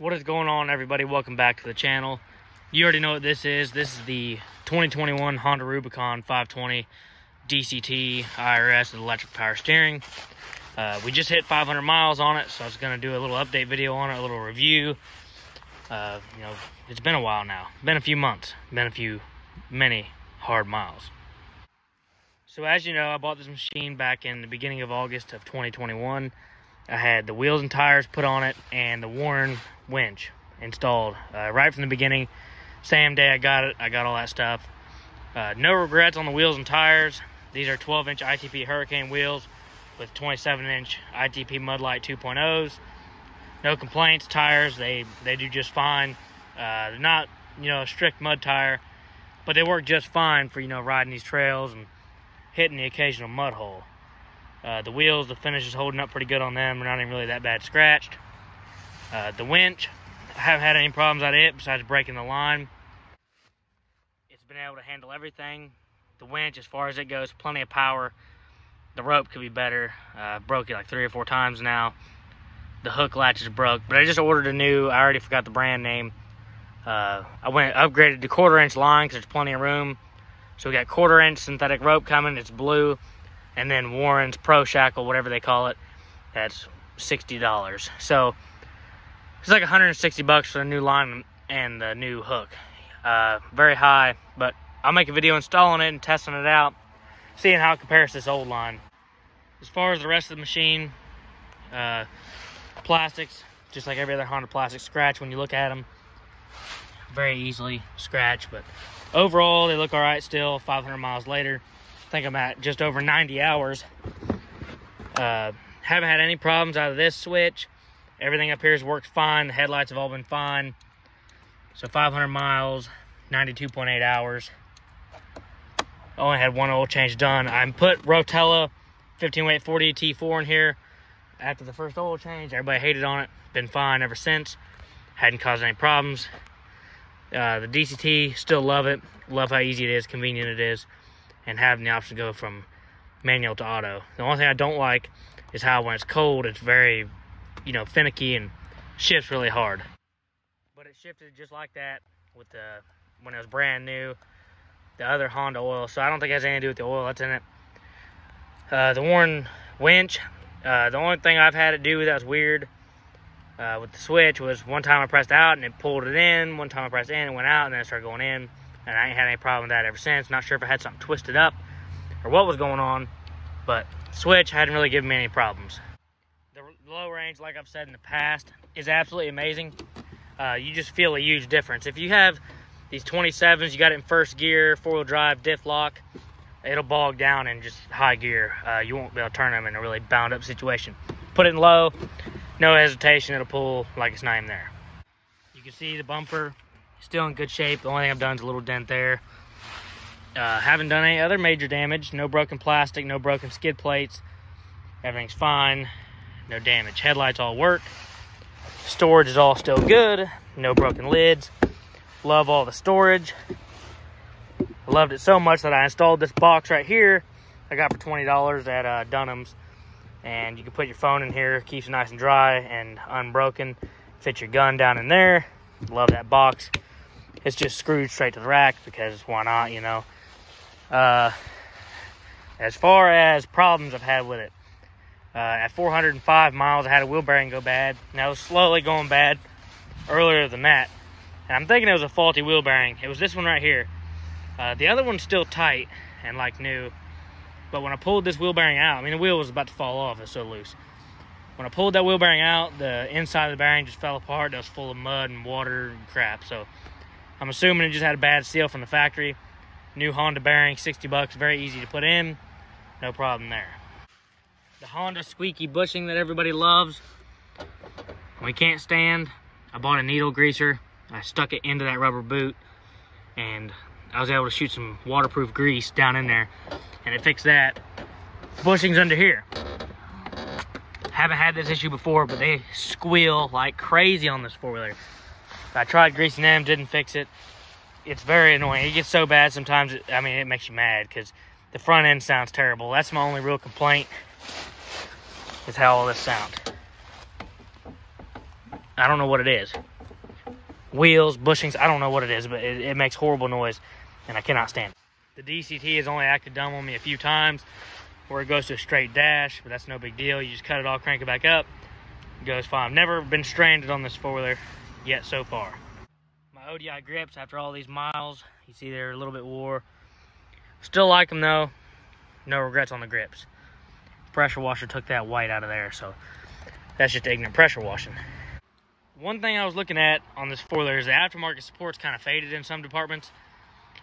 What is going on, everybody? Welcome back to the channel. You already know what this is. This is the 2021 Honda Rubicon 520 DCT IRS with electric power steering. We just hit 500 miles on it, so I was going to do a little update video on it, a little review. It's been a while now. Been a few months. Many hard miles. So as you know, I bought this machine back in the beginning of August of 2021. I had the wheels and tires put on it and the Warren winch installed right from the beginning. Same day I got it, I got all that stuff. No regrets on the wheels and tires. These are 12-inch ITP Hurricane wheels with 27-inch ITP Mudlight 2.0s. No complaints. Tires, they do just fine. They're not, a strict mud tire, but they work just fine for, riding these trails and hitting the occasional mud hole. The wheels, the finish is holding up pretty good on them. They're not even really that bad scratched. The winch, I haven't had any problems out of it besides breaking the line. It's been able to handle everything. The winch, as far as it goes, plenty of power. The rope could be better. Broke it like 3 or 4 times now. The hook latch is broke, but I just ordered a new, I already forgot the brand name. I upgraded to 1/4-inch line because there's plenty of room. So we got 1/4-inch synthetic rope coming. It's blue. And then Warren's Pro Shackle, whatever they call it, that's $60. So it's like $160 for the new line and the new hook. Very high, but I'll make a video installing it and testing it out, seeing how it compares to this old line. As far as the rest of the machine, plastics, just like every other Honda plastic, scratch when you look at them. Very easily scratch, but overall they look all right still. 500 miles later. I think I'm at just over 90 hours. Haven't had any problems out of this switch. Everything up here has worked fine. The headlights have all been fine. So 500 miles, 92.8 hours. Only had one oil change done. I put Rotella 15-weight 40 T4 in here after the first oil change. Everybody hated on it. Been fine ever since. Hadn't caused any problems. The DCT, still love it. Love how easy it is, convenient it is, and having the option to go from manual to auto. The only thing I don't like is how when it's cold, it's very, finicky and shifts really hard. But it shifted just like that with when it was brand new, the other Honda oil. So I don't think it has anything to do with the oil that's in it. The Warren winch, the only thing I've had it do that was weird with the switch was one time I pressed out and it pulled it in. One time I pressed in, it went out, and then it started going in. And I ain't had any problem with that ever since. Not sure if I had something twisted up or what was going on, but switch hadn't really given me any problems. The low range, like I've said in the past, is absolutely amazing. You just feel a huge difference. If you have these 27s, you got it in first gear, 4-wheel drive, diff lock, it'll bog down in just high gear. You won't be able to turn them in a really bound up situation. Put it in low, no hesitation, it'll pull like it's not even there. You can see the bumper still in good shape. The only thing I've done is a little dent there. Haven't done any other major damage. No broken plastic, no broken skid plates. Everything's fine. No damage. Headlights all work. Storage is all still good. No broken lids. Love all the storage. I loved it so much that I installed this box right here. I got for $20 at Dunham's. And you can put your phone in here. Keeps it nice and dry and unbroken. Fit your gun down in there. Love that box. It's just screwed straight to the rack because why not, As far as problems I've had with it, at 405 miles, I had a wheel bearing go bad. Now, it was slowly going bad earlier than that. And I'm thinking it was a faulty wheel bearing. It was this one right here. The other one's still tight and like new. But when I pulled this wheel bearing out, the wheel was about to fall off. It's so loose. When I pulled that wheel bearing out, the inside of the bearing just fell apart. It was full of mud and water and crap. So I'm assuming it just had a bad seal from the factory. New Honda bearing, $60, very easy to put in. No problem there. The Honda Squeaky bushing that everybody loves, we can't stand. I bought a needle greaser. I stuck it into that rubber boot, and I was able to shoot some waterproof grease down in there, and it fixed that. Bushings under here. Haven't had this issue before, but they squeal like crazy on this four-wheeler. I tried greasing them, didn't fix it. It's very annoying. It gets so bad sometimes, it makes you mad because the front end sounds terrible. That's my only real complaint, is how all this sounds. I don't know what it is. wheels, bushings. I don't know what it is, but it makes horrible noise, and I cannot stand it. The DCT has only acted dumb on me a few times, where it goes to a straight dash, but that's no big deal. You just cut it off, crank it back up, it goes fine. I've never been stranded on this four-wheeler yet so far. My ODI grips, after all these miles, you see they're a little bit wore. Still like them though. No regrets on the grips. Pressure washer took that white out of there, so that's just ignorant pressure washing. One thing I was looking at on this four-wheeler is the aftermarket support's kind of faded in some departments.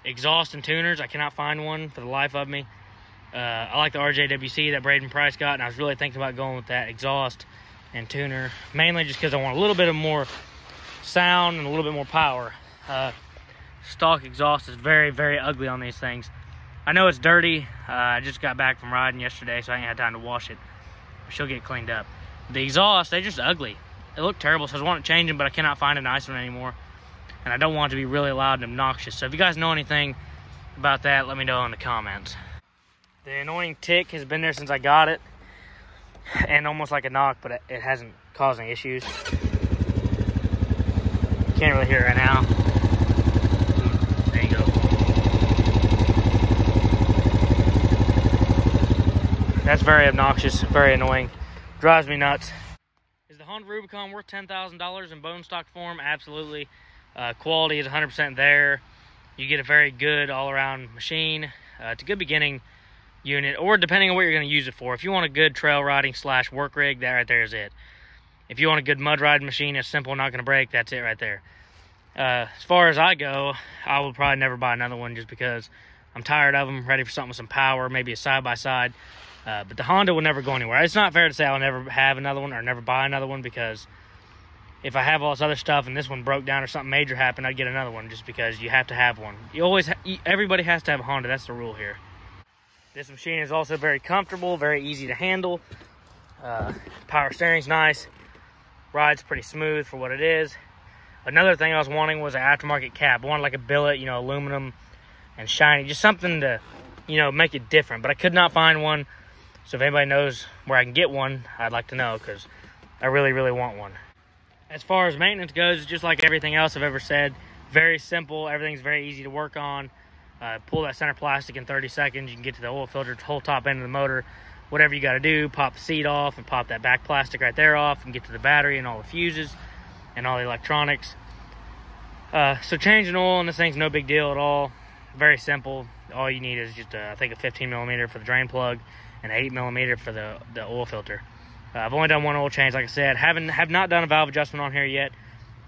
Exhaust and tuners, I cannot find one for the life of me. I like the RJWC that Braden Price got, and I was really thinking about going with that exhaust and tuner, mainly just because I want a little bit of more sound and a little bit more power. Stock exhaust is very, very ugly on these things. I know it's dirty. I just got back from riding yesterday, so I ain't had time to wash it. She'll get cleaned up. The exhaust, they're just ugly. They look terrible, so I want to change them, but I cannot find a nice one anymore. And I don't want it to be really loud and obnoxious. So if you guys know anything about that, let me know in the comments. The annoying tick has been there since I got it. And almost like a knock, but it hasn't caused any issues. Can't really hear it right now. There you go. That's very obnoxious, very annoying. Drives me nuts. Is the Honda Rubicon worth $10,000 in bone stock form? Absolutely. Quality is 100% there. You get a very good all-around machine. It's a good beginning unit, or depending on what you're going to use it for. If you want a good trail riding / work rig, that right there is it. If you want a good mud riding machine, it's simple, not going to break, that's it right there. As far as I go, I will probably never buy another one just because I'm tired of them, ready for something with some power, maybe a side-by-side. But the Honda will never go anywhere. It's not fair to say I'll never have another one or never buy another one, because if I have all this other stuff and this one broke down or something major happened, I'd get another one, just because you have to have one. Everybody has to have a Honda. That's the rule here. This machine is also very comfortable, very easy to handle. Power steering's nice. Ride's pretty smooth for what it is. Another thing I was wanting was an aftermarket cap. I wanted like a billet, aluminum and shiny, just something to, make it different. But I could not find one. So if anybody knows where I can get one, I'd like to know, because I really, really want one. As far as maintenance goes, just like everything else I've ever said, very simple. Everything's very easy to work on. Pull that center plastic in 30 seconds. You can get to the oil filter, whole top end of the motor. Whatever you got to do, pop the seat off and pop that back plastic right there off and get to the battery and all the fuses and all the electronics. So changing oil on this thing's no big deal at all. Very simple. All you need is just, I think, a 15 millimeter for the drain plug and 8 millimeter for the oil filter. I've only done one oil change, like I said. Have not done a valve adjustment on here yet.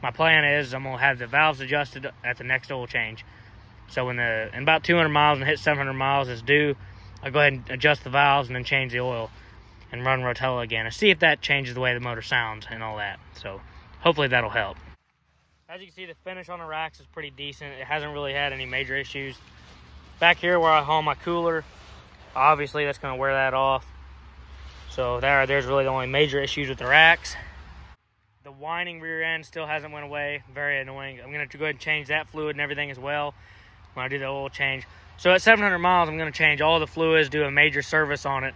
My plan is I'm going to have the valves adjusted at the next oil change. So in about 200 miles and hit 700 miles is due, I'll go ahead and adjust the valves and then change the oil and run Rotella again and see if that changes the way the motor sounds and all that. So hopefully that'll help. As you can see, the finish on the racks is pretty decent. It hasn't really had any major issues. Back here where I haul my cooler, obviously that's going to wear that off. So there's really the only major issues with the racks. The whining rear end still hasn't went away. Very annoying. I'm going to go ahead and change that fluid and everything as well when I do the oil change. So at 700 miles, I'm going to change all the fluids, do a major service on it,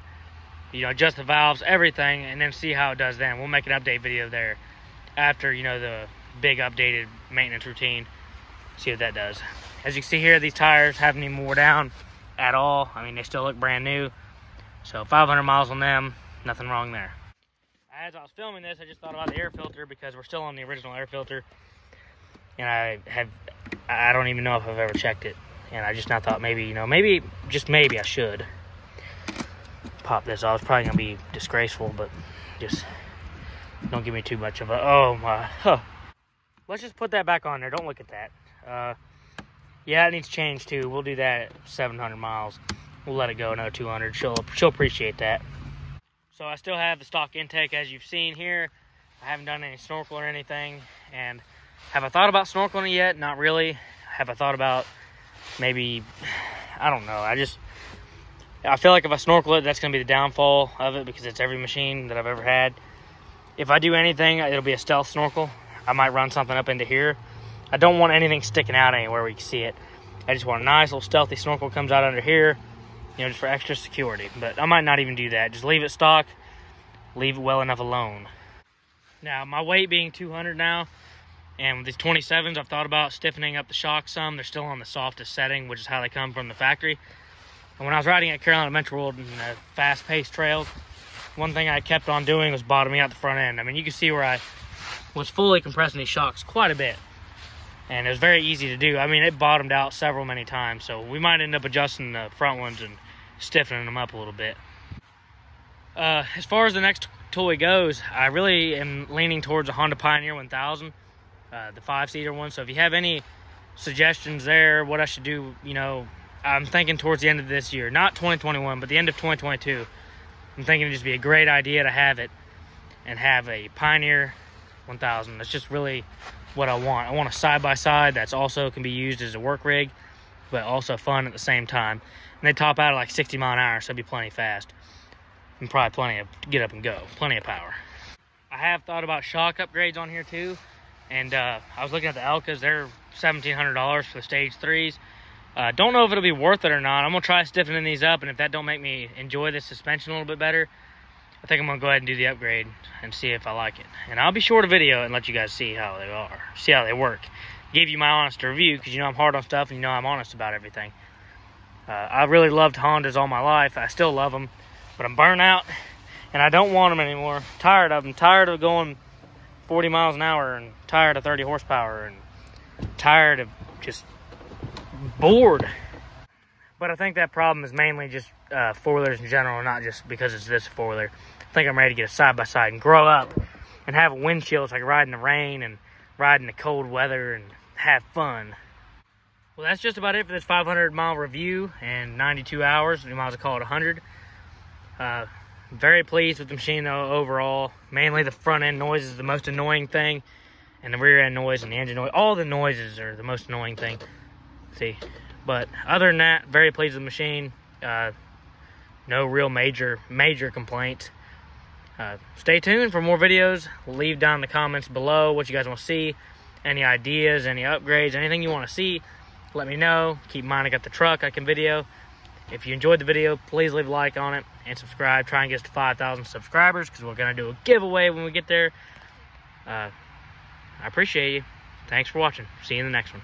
adjust the valves, everything, and then see how it does then. We'll make an update video there after, the big updated maintenance routine. See what that does. As you can see here, these tires haven't even worn down at all. I mean, they still look brand new. So 500 miles on them, nothing wrong there. As I was filming this, I just thought about the air filter because we're still on the original air filter. And I don't even know if I've ever checked it. And I just now thought maybe, just maybe I should pop this off. It's probably going to be disgraceful, but just don't give me too much of a, oh my, huh. Let's just put that back on there. Don't look at that. Yeah, it needs change too. We'll do that at 700 miles. We'll let it go another 200. She'll appreciate that. So I still have the stock intake as you've seen here. I haven't done any snorkel or anything. And have I thought about snorkeling it yet? Not really. Have I thought about maybe, I don't know. I feel like if I snorkel it, that's going to be the downfall of it because it's every machine that I've ever had. If I do anything, it'll be a stealth snorkel. I might run something up into here. I don't want anything sticking out anywhere where you can see it. I just want a nice little stealthy snorkel comes out under here, just for extra security. But I might not even do that. Just leave it stock, leave it well enough alone. Now, my weight being 200 now, And with these 27s, I've thought about stiffening up the shocks some. They're still on the softest setting, which is how they come from the factory. And when I was riding at Carolina Adventure World in the fast-paced trails, one thing I kept on doing was bottoming out the front end. I mean, you can see where I was fully compressing these shocks quite a bit. And it was very easy to do. I mean, it bottomed out many times. So we might end up adjusting the front ones and stiffening them up a little bit. As far as the next toy goes, I really am leaning towards a Honda Pioneer 1000. The 5-seater one. So if you have any suggestions there, what I should do, you know, I'm thinking towards the end of this year, not 2021, but the end of 2022. I'm thinking it'd just be a great idea to have it and have a Pioneer 1000. That's just really what I want. I want a side-by-side that's also can be used as a work rig, but also fun at the same time. And they top out at like 60 mile an hour, so it'd be plenty fast. And probably plenty of get up and go, plenty of power. I have thought about shock upgrades on here too. And I was looking at the Elkas. They're $1,700 for the Stage 3s. Don't know if it'll be worth it or not. I'm going to try stiffening these up, and if that don't make me enjoy the suspension a little bit better, I think I'm going to go ahead and do the upgrade and see if I like it. And I'll be sure to video and let you guys see how they are, see how they work. Give you my honest review, because you know I'm hard on stuff and you know I'm honest about everything. I've really loved Hondas all my life. I still love them, but I'm burnt out, and I don't want them anymore. Tired of them. Tired of going 40 miles an hour, and tired of 30 horsepower, and tired of just bored. But I think that problem is mainly just four-wheelers in general, not just because it's this four-wheeler. I think I'm ready to get a side-by-side and grow up and have a windshield so I can ride in the rain and ride in the cold weather and have fun. Well, that's just about it for this 500-mile review and 92 hours. You might as well call it 100. Very pleased with the machine though overall. Mainly the front end noise is the most annoying thing, and the rear end noise and the engine noise. All the noises are the most annoying thing. See, but other than that, very pleased with the machine. No real major complaints. Stay tuned for more videos. Leave down in the comments below what you guys want to see. Any ideas, any upgrades, anything you want to see, let me know. Keep in mind I got the truck I can video. If you enjoyed the video, please leave a like on it and subscribe. Try and get us to 5,000 subscribers, because we're going to do a giveaway when we get there. I appreciate you. Thanks for watching. See you in the next one.